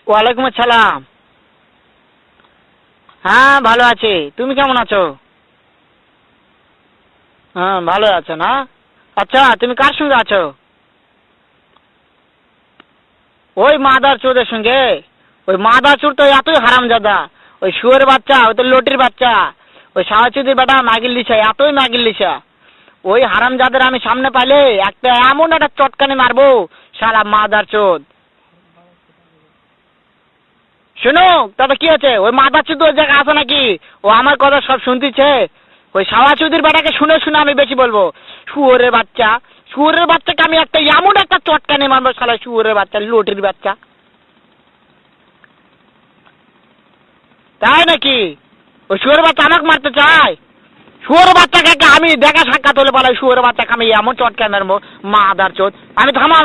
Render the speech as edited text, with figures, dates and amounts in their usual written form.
ওয়ালাইকুম আসসালাম। হ্যাঁ ভালো আছি, তুমি কেমন আছো? হ্যাঁ ভালো আছো না? আচ্ছা তুমি কার সঙ্গে আছো? ওই মাদার চোদের সঙ্গে। ওই মাদার চোর তো এতই হারামজাদা, ওই শুয়োরের বাচ্চা, ওই তো লটির বাচ্চা, ওই সাওয়াচুদির বেটা মাগির লিসা, এতই মাগির লিসা। ওই হারামজাদের আমি সামনে পাইলে একটা এমন একটা চটকানি মারবো, শালা মাদার চোদ। শোনো, তবে কি আছে, ওই মাদার চোদ ওই জায়গায় আছে নাকি? ও আমার কথা সব শুনতেছে। ওই সাওয়াচুদির বেটাকে শুনে শুনে আমি বেশি বলবো। শুয়োরের বাচ্চা, শুয়োরের বাচ্চাকে আমি একটা এমন একটা চটকানি মারবো, শালা শুয়োরের বাচ্চা, লটির বাচ্চা। তাই নাকি? ওই শুয়োরের বাচ্চা আমাকে মারতে চায়? শুয়োরের বাচ্চাকে আমি দেখা সাক্ষাৎ হলে বলে শুয়োরের বাচ্চাকে আমি এমন চটকানি মারবো, মাদার চোদ। আমি থামা।